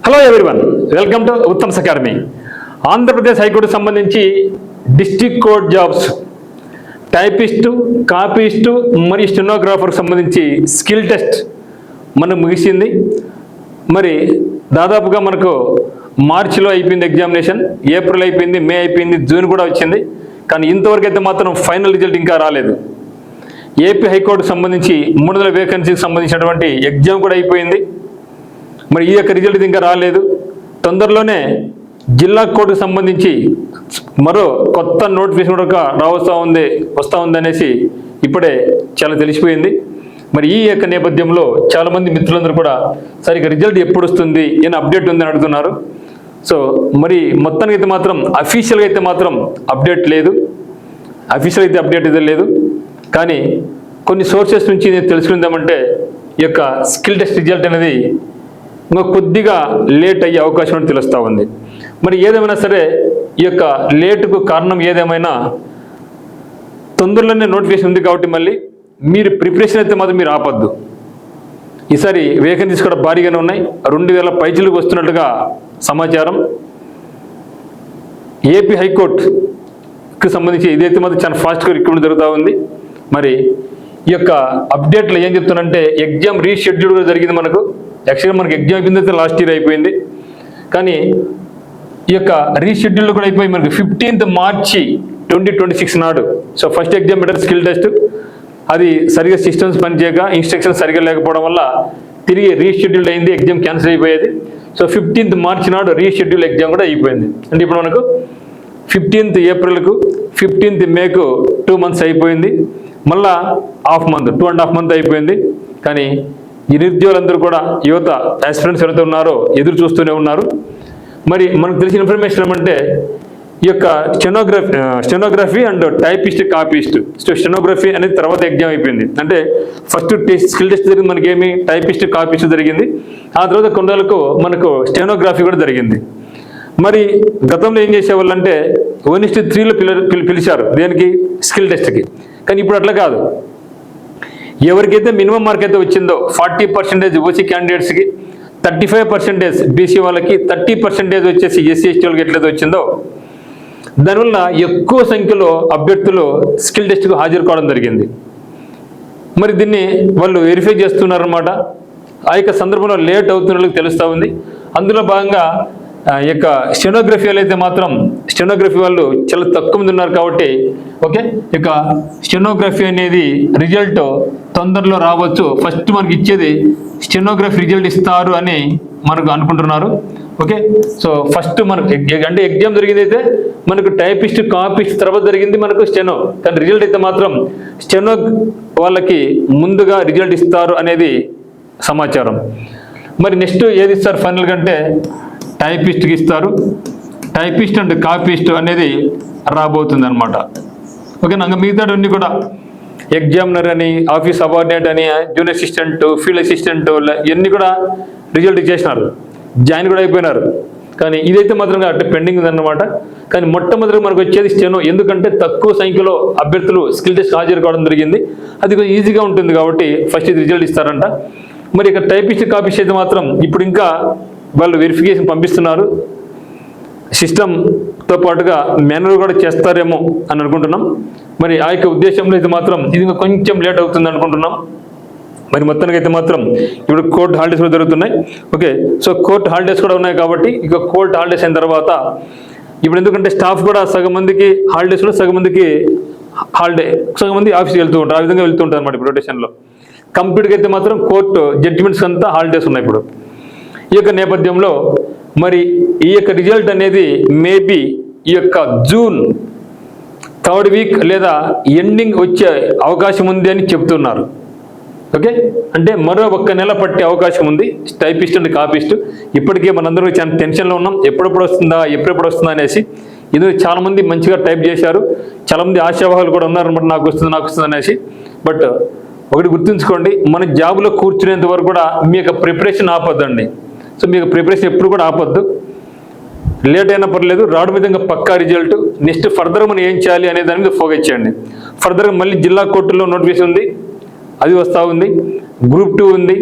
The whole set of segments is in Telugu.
Hello everyone, welcome to Uttam's academy. Andhra Pradesh high court సంబంధించి డిస్ట్రిక్ట్ కోర్ట్ జాబ్స్ టైపిస్టు, కాపీస్టు మరియు స్టెనోగ్రాఫర్ సంబంధించి స్కిల్ టెస్ట్ మనకు ముగిసింది. మరి దాదాపుగా మనకు మార్చిలో అయిపోయింది ఎగ్జామినేషన్, ఏప్రిల్ అయిపోయింది, మే అయిపోయింది, జూన్ కూడా వచ్చింది. కానీ ఇంతవరకు అయితే మాత్రం ఫైనల్ రిజల్ట్ ఇంకా రాలేదు. ఏపీ హైకోర్టుకు సంబంధించి 300 వేకెన్సీకి సంబంధించినటువంటి ఎగ్జామ్ కూడా అయిపోయింది. మరి ఈ యొక్క రిజల్ట్ ఇంకా రాలేదు. తొందరలోనే జిల్లా కోర్టుకు సంబంధించి మరో కొత్త నోటిఫికేషన్ కూడా వస్తూ ఉంది అనేసి ఇప్పుడే చాలా తెలిసిపోయింది. మరి ఈ యొక్క నేపథ్యంలో చాలామంది మిత్రులందరూ కూడా సరిగ్గా రిజల్ట్ ఎప్పుడు వస్తుంది, ఏమైనా అప్డేట్ ఉందని అడుగుతున్నారు. సో మరి మొత్తానికి అయితే మాత్రం అఫీషియల్గా అయితే మాత్రం అప్డేట్ లేదు, అఫీషియల్ అయితే అప్డేట్ అయితే లేదు. కానీ కొన్ని సోర్సెస్ నుంచి నేను తెలుసుకుందామంటే ఈ యొక్క స్కిల్ టెస్ట్ రిజల్ట్ అనేది ఇంకా కొద్దిగా లేట్ అయ్యే అవకాశం అని తెలుస్తూ ఉంది. మరి ఏదేమైనా సరే ఈ యొక్క లేటుకు కారణం ఏదేమైనా తొందరలోనే నోటిఫికేషన్ ఉంది కాబట్టి మళ్ళీ మీరు ప్రిపరేషన్ అయితే మాత్రం మీరు ఆపద్దు. ఈసారి వేకెన్సీస్ కూడా భారీగానే ఉన్నాయి, 2000 పైచులకు వస్తున్నట్టుగా సమాచారం. ఏపీ హైకోర్టుకి సంబంధించి ఇదైతే మాత్రం చాలా ఫాస్ట్గా రిక్రూట్మెంట్ జరుగుతూ ఉంది. మరి ఈ యొక్క అప్డేట్లో ఏం చెప్తున్నానంటే ఎగ్జామ్ రీషెడ్యూల్ కూడా జరిగింది. యాక్చువల్గా మనకి ఎగ్జామ్ అయిపోయింది అయితే లాస్ట్ ఇయర్ అయిపోయింది. కానీ ఈ యొక్క రీషెడ్యూల్ కూడా అయిపోయి మనకి 15th మార్చి 2026 నాడు. సో ఫస్ట్ ఎగ్జామ్ పెట్టారు స్కిల్ టెస్ట్, అది సరిగా సిస్టమ్స్ పనిచేయక ఇన్స్ట్రక్షన్స్ సరిగా లేకపోవడం వల్ల తిరిగి రీషెడ్యూల్ అయింది, ఎగ్జామ్ క్యాన్సిల్ అయిపోయేది. సో 15th మార్చి నాడు రీషెడ్యూల్ ఎగ్జామ్ కూడా అయిపోయింది. అంటే ఇప్పుడు మనకు 15th ఏప్రిల్కు 15th మేకు 2 months అయిపోయింది. మళ్ళా హాఫ్ మంత్ 2.5 months అయిపోయింది. కానీ ఈ నిరుద్యోగులందరూ కూడా యువత ఆస్పిరెంట్స్ ఎవరైతే ఉన్నారో ఎదురు చూస్తూనే ఉన్నారు. మరి మనకు తెలిసిన ఇన్ఫర్మేషన్ ఏమంటే ఈ యొక్క stenography and typist, copyist. So stenography అనేది తర్వాత ఎగ్జామ్ అయిపోయింది. అంటే ఫస్ట్ స్కిల్ టెస్ట్ జరిగింది మనకి, ఏమి టైపిస్ట్, కాపీస్ట్ జరిగింది. ఆ తర్వాత కొన్ని రోజులకు మనకు స్టెనోగ్రఫీ కూడా జరిగింది. మరి గతంలో ఏం చేసేవాళ్ళు అంటే 1:3లో పిలిచారు దేనికి, స్కిల్ టెస్ట్కి. కానీ ఇప్పుడు అట్లా కాదు. ఎవరికైతే మినిమం మార్క్ అయితే వచ్చిందో 40% ఓసీ క్యాండిడేట్స్కి, 35% బీసీ వాళ్ళకి, 30% వచ్చేసి ఎస్సీ ఎస్టీ వాళ్ళకి ఎట్లయితే వచ్చిందో దానివల్ల ఎక్కువ సంఖ్యలో అభ్యర్థులు స్కిల్ టెస్ట్కు హాజరు కావడం జరిగింది. మరి దీన్ని వాళ్ళు వెరిఫై చేస్తున్నారన్నమాట. ఆ యొక్క సందర్భంలో లేట్ అవుతున్న వాళ్ళకి తెలుస్తూ ఉంది. అందులో భాగంగా ఈ యొక్క స్టెనోగ్రఫీ వాళ్ళు అయితే మాత్రం స్టెనోగ్రఫీ వాళ్ళు చాలా తక్కువ మంది ఉన్నారు కాబట్టి ఓకే, ఇక స్టెనోగ్రఫీ అనేది రిజల్ట్ తొందరలో రావచ్చు. ఫస్ట్ మనకి ఇచ్చేది స్టెనోగ్రఫీ రిజల్ట్ ఇస్తారు అని మనకు అనుకుంటున్నారు. ఓకే, సో ఫస్ట్ మనకు అంటే ఎగ్జామ్ జరిగింది అయితే మనకు టైపిస్ట్, కాపీస్ట్ తర్వాత జరిగింది మనకు స్టెనో. కానీ రిజల్ట్ అయితే మాత్రం స్టెనో వాళ్ళకి ముందుగా రిజల్ట్ ఇస్తారు అనేది సమాచారం. మరి నెక్స్ట్ ఏది ఇస్తారు ఫైనల్ కంటే టైపిస్ట్కి ఇస్తారు. టైపిస్ట్ అండ్ కాపీస్ట్ అనేది రాబోతుంది అనమాట. ఓకే, నాకు మిగతావన్నీ కూడా ఎగ్జామినర్ అని, ఆఫీస్ సబార్డినేట్ అని, జూనియర్ అసిస్టెంట్, ఫీల్డ్ అసిస్టెంట్ ఇవన్నీ కూడా రిజల్ట్ ఇచ్చేసినారు, జాయిన్ కూడా అయిపోయినారు. కానీ ఇదైతే మాత్రం అంటే పెండింగ్ ఉందన్నమాట. కానీ మొట్టమొదటిగా మనకు వచ్చేది స్టెనో. ఎందుకంటే తక్కువ సంఖ్యలో అభ్యర్థులు స్కిల్ టెస్ట్ హాజరు కావడం జరిగింది. అది కొంచెం ఈజీగా ఉంటుంది కాబట్టి ఫస్ట్ ఇది రిజల్ట్ ఇస్తారంట. మరి ఇక టైపిస్ట్, కాపీస్ట్ అయితే మాత్రం ఇప్పుడు ఇంకా వాళ్ళు వెరిఫికేషన్ పంపిస్తున్నారు. సిస్టమ్తో పాటుగా మాన్యువల్ కూడా చేస్తారేమో అని అనుకుంటున్నాం. మరి ఆ యొక్క ఉద్దేశంలో అయితే మాత్రం ఇది కొంచెం లేట్ అవుతుంది అనుకుంటున్నాం. మరి మొత్తానికి అయితే మాత్రం ఇప్పుడు కోర్టు హాలిడేస్ కూడా జరుగుతున్నాయి. ఓకే, సో కోర్టు హాలిడేస్ కూడా ఉన్నాయి కాబట్టి ఇక కోర్టు హాలిడేస్ అయిన తర్వాత ఇప్పుడు ఎందుకంటే స్టాఫ్ కూడా సగం మందికి హాలిడేస్లో, సగం మందికి హాలిడే, సగం మంది ఆఫీస్కి వెళ్తూ ఉంటారు. ఆ విధంగా వెళ్తూ ఉంటారు అన్నమాట ఇప్పుడు రొటేషన్లో. కంప్లీట్గా అయితే మాత్రం కోర్టు జడ్జిమెంట్స్ అంతా హాలిడేస్ ఉన్నాయి ఇప్పుడు. ఈ యొక్క నేపథ్యంలో మరి ఈ యొక్క రిజల్ట్ అనేది మేబీ ఈ యొక్క జూన్ 3rd వీక్ లేదా ఎండింగ్ వచ్చే అవకాశం ఉంది అని చెప్తున్నారు. ఓకే, అంటే మరో 1 నెల పట్టే అవకాశం ఉంది టైపిస్ట్ అండ్ కాపీస్ట్. ఇప్పటికే మనందరూ చాలా టెన్షన్లో ఉన్నాం, ఎప్పుడెప్పుడు వస్తుందా అనేసి. ఇది చాలామంది మంచిగా టైప్ చేశారు, చాలామంది ఆశావాహాలు కూడా ఉన్నారన్నమాట, నాకు వస్తుంది అనేసి. బట్ ఒకటి గుర్తుంచుకోండి, మన జాబ్లో కూర్చునేంత వరకు కూడా మీ యొక్క ప్రిపరేషన్ ఆపొద్దండి. సో మీకు ప్రిపరేషన్ ఎప్పుడు కూడా ఆపొద్దు. లేట్ అయినా పర్లేదు, రావడం విధంగా పక్కా రిజల్ట్. నెక్స్ట్ ఫర్దర్ మనం ఏం చేయాలి అనే దాని మీద ఫోకస్ చేయండి. ఫర్దర్గా మళ్ళీ జిల్లా కోర్టులో నోటిఫికేషన్ ఉంది, అది వస్తూ ఉంది. గ్రూప్ 2 ఉంది,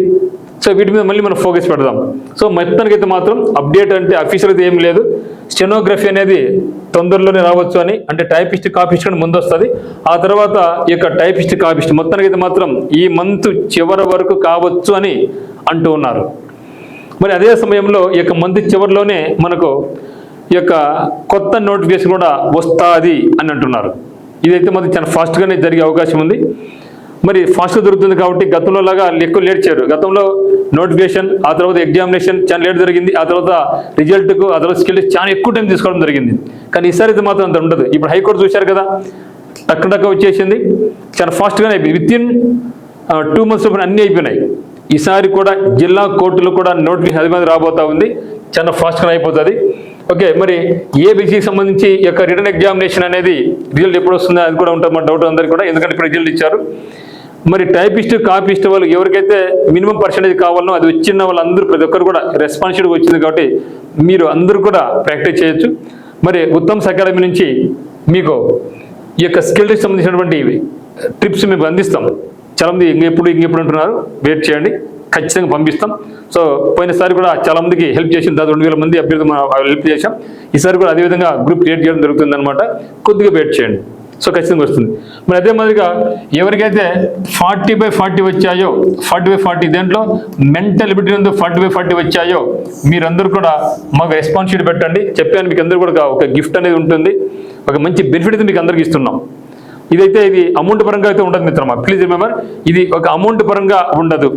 సో వీటి మీద మళ్ళీ మనం ఫోకస్ పెడదాం. సో మొత్తానికైతే మాత్రం అప్డేట్ అంటే అఫీషియల్ అయితే ఏం లేదు. స్టెనోగ్రఫీ అనేది తొందరలోనే రావచ్చు అని, అంటే టైపిస్ట్ కాపిస్ట్ కానీ ముందు వస్తుంది. ఆ తర్వాత ఈ యొక్క టైపిస్ట్ కాపిస్ట్ మొత్తానికైతే మాత్రం ఈ మంత్ చివరి వరకు కావచ్చు అని అంటూ ఉన్నారు. మరి అదే సమయంలో ఈ యొక్క మంత్ చివరిలోనే మనకు ఈ యొక్క కొత్త నోటిఫికేషన్ కూడా వస్తుంది అని అంటున్నారు. ఇదైతే మాత్రం చాలా ఫాస్ట్గానే జరిగే అవకాశం ఉంది. మరి ఫాస్ట్గా దొరుకుతుంది కాబట్టి గతంలో లాగా ఎక్కువ లేట్ చేయరు. గతంలో నోటిఫికేషన్, ఆ తర్వాత ఎగ్జామినేషన్ చాలా లేట్ జరిగింది, ఆ తర్వాత రిజల్ట్కు, ఆ తర్వాత స్కిల్ చాలా ఎక్కువ టైం తీసుకోవడం జరిగింది. కానీ ఈసారి అయితే మాత్రం అంత ఉండదు. ఇప్పుడు హైకోర్టు చూశారు కదా, టక్ వచ్చేసింది, చాలా ఫాస్ట్గానే అయిపోయింది. వితిన్ 2 months అన్నీ అయిపోయినాయి. ఈసారి కూడా జిల్లా కోర్టులు కూడా నోటిఫికేషన్ అది మీద రాబోతా ఉంది, చాలా ఫాస్ట్గా అయిపోతుంది. ఓకే, మరి ఏబీసీకి సంబంధించి ఈ యొక్క రిటర్న్ ఎగ్జామినేషన్ అనేది రిజల్ట్ ఎప్పుడు వస్తుందో అది కూడా ఉంటుంది మన డౌట్ అందరికీ కూడా, ఎందుకంటే ఇప్పుడు రిజల్ట్ ఇచ్చారు. మరి టైపిస్ట్ కాపిస్ట్ వాళ్ళు ఎవరికైతే మినిమం పర్సెంటేజ్ కావాలనో అది వచ్చిన వాళ్ళందరూ ప్రతి ఒక్కరు కూడా రెస్పాన్సిబిలిటీ వచ్చింది కాబట్టి మీరు అందరూ కూడా ప్రాక్టీస్ చేయొచ్చు. మరి ఉత్తమ్స్ అకాడమీ నుంచి మీకు ఈ యొక్క స్కిల్కి సంబంధించినటువంటి టిప్స్ మేము అందిస్తాం. చాలామంది ఇంకెప్పుడు అంటున్నారు, వెయిట్ చేయండి, ఖచ్చితంగా పంపిస్తాం. సో పోయినసారి కూడా చాలామందికి హెల్ప్ చేసింది, దాదాపు 2000 మంది అభ్యర్థులు మనం హెల్ప్ చేసాం. ఈసారి కూడా అదేవిధంగా గ్రూప్ క్రియేట్ చేయడం జరుగుతుంది అనమాట. కొద్దిగా వెయిట్ చేయండి, సో ఖచ్చితంగా వస్తుంది. మరి అదే మాదిరిగా ఎవరికైతే 40/40 వచ్చాయో, 40/40 దేంట్లో మెంటల్ ఎబిలిటీ ఉందో 40/40 వచ్చాయో మీరందరూ కూడా మాకు రెస్పాన్స్ షీట్ పెట్టండి. చెప్పాను మీకు అందరూ కూడా ఒక గిఫ్ట్ అనేది ఉంటుంది, ఒక మంచి బెనిఫిట్ అయితే మీకు అందరికీ ఇస్తున్నాం. ఇది అమౌంట్ పరంగా అయితే ఉండదు మిత్రమా, ప్లీజ్ రిమెంబర్, ఇది ఒక అమౌంట్ పరంగా ఉండదు.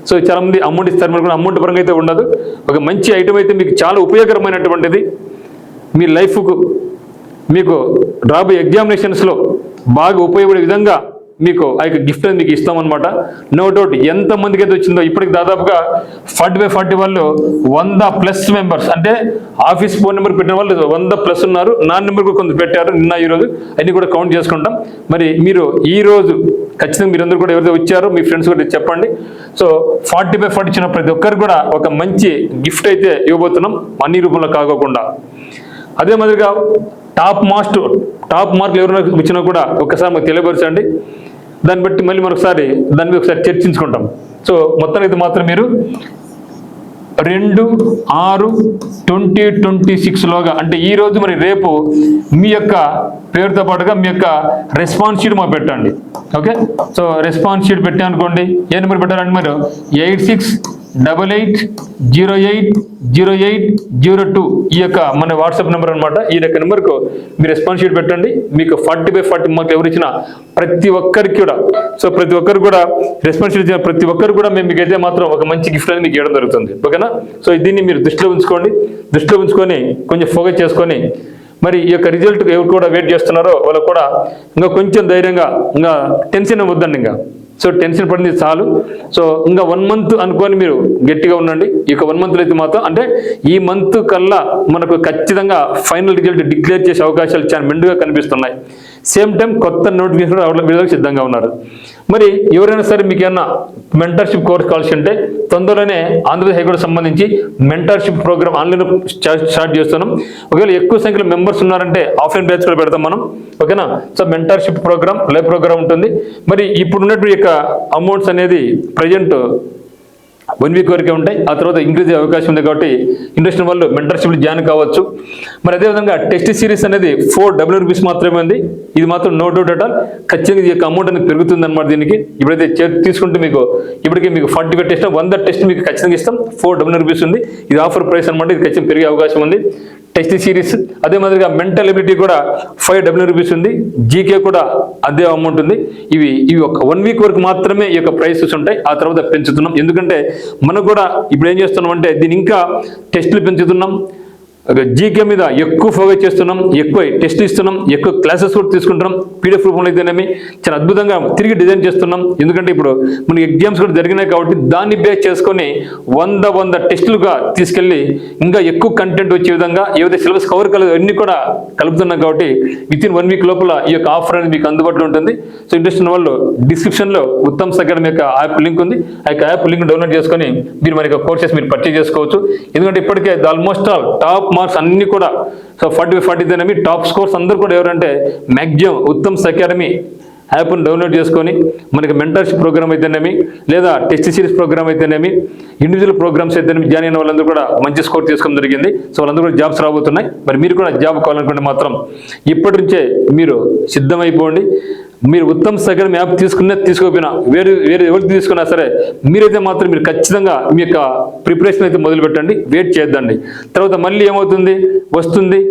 సో చాలామంది అమౌంట్ ఇస్తారు, మనకు అమౌంట్ పరంగా అయితే ఉండదు. ఒక మంచి ఐటమ్ అయితే మీకు చాలా ఉపయోగకరమైనటువంటిది, మీ లైఫ్కు మీకు రాబోయే ఎగ్జామినేషన్స్లో బాగా ఉపయోగపడే విధంగా మీకు ఆ యొక్క గిఫ్ట్ అనేది మీకు ఇస్తామన్నమాట. నో డౌట్ ఎంతమందికి అయితే వచ్చిందో ఇప్పటికి దాదాపుగా 40/40 వాళ్ళు 100+ మెంబర్స్, అంటే ఆఫీస్ ఫోన్ నెంబర్ పెట్టిన వాళ్ళు 100+ ఉన్నారు. నా నెంబర్ కూడా కొంత పెట్టారు నిన్న ఈరోజు, అన్ని కూడా కౌంట్ చేసుకుంటాం. మరి మీరు ఈరోజు ఖచ్చితంగా మీరందరూ కూడా ఎవరైతే వచ్చారో మీ ఫ్రెండ్స్ కూడా చెప్పండి. సో 40/40 ఇచ్చిన ప్రతి ఒక్కరు కూడా ఒక మంచి గిఫ్ట్ అయితే ఇవ్వబోతున్నాం, మనీ రూపంలో కాకోకుండా. అదే మాదిరిగా టాప్ మార్కులు ఎవరైనా వచ్చినా కూడా ఒకసారి మాకు తెలియపరచండి. దాన్ని బట్టి మళ్ళీ మరొకసారి దాని మీద ఒకసారి చర్చించుకుంటాం. సో మొత్తానికి మాత్రం మీరు 2/6/2026లోగా, అంటే ఈరోజు మరి రేపు మీ యొక్క పేరుతో పాటుగా మీ యొక్క రెస్పాన్స్ షీట్ మాకు పెట్టండి. ఓకే, సో రెస్పాన్స్ షీట్ పెట్టామనుకోండి, ఏ నెంబర్ పెట్టాలంటే మీరు 8688080802 ఈ యొక్క మన వాట్సాప్ నెంబర్ అనమాట. ఈ యొక్క నెంబర్కు మీరు రెస్పాన్స్ షీట్ పెట్టండి. మీకు 40/40 మార్కులు ఎవరు ఇచ్చినా ప్రతి ఒక్కరికి కూడా, సో ప్రతి ఒక్కరు కూడా రెస్పాన్స్ షీట్ ఇచ్చిన ప్రతి ఒక్కరు కూడా మేము మీకైతే మాత్రం ఒక మంచి గిఫ్ట్ అనేది మీకు ఇవ్వడం జరుగుతుంది. ఓకేనా, సో దీన్ని మీరు దృష్టిలో ఉంచుకొని కొంచెం ఫోకస్ చేసుకొని మరి ఈ యొక్క రిజల్ట్ ఎవరు కూడా వెయిట్ చేస్తున్నారో వాళ్ళకు కూడా ఇంకా కొంచెం ధైర్యంగా, ఇంకా టెన్షన్ వద్దండి, ఇంకా సో టెన్షన్ పడింది చాలు. సో ఇంకా 1 month అనుకొని మీరు గట్టిగా ఉండండి. ఈ యొక్క 1 monthలో అయితే మాత్రం, అంటే ఈ మంత్ కల్లా మనకు ఖచ్చితంగా ఫైనల్ రిజల్ట్ డిక్లేర్ చేసే అవకాశాలు చాలా మెండుగా కనిపిస్తున్నాయి. సేమ్ టైం కొత్త నోటిఫికేషన్ విడుదలకు సిద్ధంగా ఉన్నారు. మరి ఎవరైనా సరే మీకు ఏమన్నా మెంటర్షిప్ కోర్స్ కావాల్సి ఉంటే తొందరలోనే ఆంధ్రప్రదేశ్ హైకోర్టు సంబంధించి మెంటర్షిప్ ప్రోగ్రామ్ ఆన్లైన్ స్టార్ట్ చేస్తున్నాం. ఒకవేళ ఎక్కువ సంఖ్యలో మెంబర్స్ ఉన్నారంటే ఆఫ్లైన్ బ్యాచ్ కూడా పెడతాం మనం. ఓకేనా, so mentorship program, live program ఉంటుంది. మరి ఇప్పుడు ఉన్నటువంటి యొక్క అమౌంట్స్ అనేది ప్రజెంట్ 1 week వరకే ఉంటాయి. ఆ తర్వాత ఇంక్రీజ్ అయ్యే అవకాశం ఉంది కాబట్టి ఇంట్రెస్ట్ వాళ్ళు మెంటర్షిప్ జాయిన్ కావచ్చు. మరి అదేవిధంగా టెస్ట్ సిరీస్ అనేది 400 rupees మాత్రమే ఉంది. ఇది మాత్రం నో డౌట్ అట్ ఆల్, ఖచ్చితంగా ఈ యొక్క అమౌంట్ అనేది పెరుగుతుంది అనమాట. దీనికి ఇప్పుడైతే తీసుకుంటే మీకు ఇప్పటికే మీకు 45 టెస్ట్ 100 టెస్ట్ మీకు ఖచ్చితంగా ఇస్తాం. 400 rupees ఉంది, ఇది ఆఫర్ ప్రైస్ అనమాట. ఇది ఖచ్చితంగా పెరిగే అవకాశం ఉంది. టెస్ట్ సిరీస్ అదే మాదిరిగా మెంటల్ ఎబిలిటీ కూడా 500 rupees ఉంది. జీకే కూడా అదే అమౌంట్ ఉంది. ఇవి ఒక 1 week వరకు మాత్రమే ఈ యొక్క ప్రైసెస్ ఉంటాయి. ఆ తర్వాత పెంచుతున్నాం, ఎందుకంటే మనం కూడా ఇప్పుడు ఏం చేస్తున్నాం అంటే దీన్ని ఇంకా టెస్టులు పెంచుతున్నాం, జీకే మీద ఎక్కువ ఫోకస్ చేస్తున్నాం, ఎక్కువ టెస్ట్లు ఇస్తున్నాం, ఎక్కువ క్లాసెస్ కూడా తీసుకుంటున్నాం. పీడిఎఫ్ రూపంలో అయితేనేమి చాలా అద్భుతంగా తిరిగి డిజైన్ చేస్తున్నాం. ఎందుకంటే ఇప్పుడు మనకి ఎగ్జామ్స్ కూడా జరిగినాయి కాబట్టి దాన్ని బేస్ చేసుకొని 100 టెస్టులుగా తీసుకెళ్ళి ఇంకా ఎక్కువ కంటెంట్ వచ్చే విధంగా ఏవైతే సిలబస్ కవర్ కలదు అన్ని కూడా కలుపుతున్నాం. కాబట్టి వితిన్ 1 week లోపల ఈ యొక్క ఆఫర్ అనేది మీకు అందుబాటులో ఉంటుంది. సో ఇంట్రెస్ట్ ఉన్న వాళ్ళు డిస్క్రిప్షన్లో ఉత్తమ్స్ అకాడమీ యొక్క యాప్ లింక్ ఉంది. ఆ యొక్క యాప్ లింక్ డౌన్లోడ్ చేసుకొని మీరు మన యొక్క కోర్సెస్ మీరు పర్చేజ్ చేసుకోవచ్చు. ఎందుకంటే ఇప్పటికే ఆల్మోస్ట్ ఆల్ టాప్ మార్క్స్ అన్ని కూడా, సో 40/40 టాప్ స్కోర్స్ అందరూ కూడా ఎవరంటే మ్యాక్సిమం ఉత్తమ్స్ అకాడమీ యాప్ను డౌన్లోడ్ చేసుకొని మనకి మెంటర్షిప్ ప్రోగ్రామ్ అయితేనేమి, లేదా టెస్ట్ సిరీస్ ప్రోగ్రామ్ అయితేనేమి, ఇండివిజువల్ ప్రోగ్రామ్స్ అయితేనేమి జాయిన్ అయిన వాళ్ళందరూ కూడా మంచి స్కోర్ చేసుకోవడం జరిగింది. సో వాళ్ళందరూ కూడా జాబ్స్ రాబోతున్నాయి. మరి మీరు కూడా జాబ్ కావాలనుకుంటే మాత్రం ఇప్పటి నుంచే మీరు సిద్ధమైపోండి. మీరు ఉత్తమ్ సగం యాప్ తీసుకోకపోయినా వేరే ఎవరికి తీసుకున్నా సరే మీరైతే మాత్రం మీరు ఖచ్చితంగా మీ యొక్క ప్రిపరేషన్ అయితే మొదలు పెట్టండి. వెయిట్ చేద్దండి. తర్వాత మళ్ళీ ఏమవుతుంది, వస్తుంది,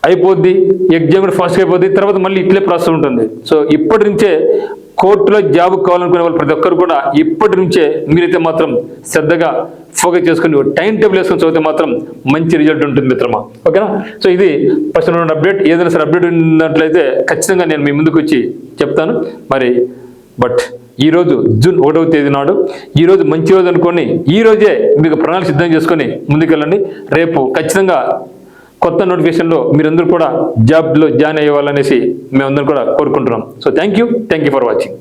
అయిపోద్ది, ఎగ్జామ్ కూడా ఫాస్ట్గా అయిపోద్ది, తర్వాత మళ్ళీ ఇట్లే ప్రాసెస్ ఉంటుంది. సో ఇప్పటి నుంచే కోర్టులో జాబ్ కావాలనుకునే వాళ్ళు ప్రతి ఒక్కరు కూడా ఇప్పటి నుంచే మీరైతే మాత్రం శ్రద్ధగా ఫోకస్ చేసుకుని టైం టేబుల్ వేసుకొని చదివితే మాత్రం మంచి రిజల్ట్ ఉంటుంది మిత్రమా. ఓకేనా? సో ఇది ఫస్ట్ అప్డేట్. ఏదైనా సరే అప్డేట్ ఉన్నట్లయితే ఖచ్చితంగా నేను మీ ముందుకు వచ్చి చెప్తాను. మరి ఈరోజు జూన్ 1వ తేదీ నాడు, ఈరోజు మంచి రోజు అనుకోని ఈ రోజే మీకు ప్రణాళిక సిద్ధం చేసుకొని ముందుకెళ్ళండి. రేపు ఖచ్చితంగా కొత్త నోటిఫికేషన్లో మీరందరూ కూడా జాబ్లో జాయిన్ అయ్యేవాళ్ళనేసి మేమందరం కూడా కోరుకుంటున్నాం. So thank you for watching.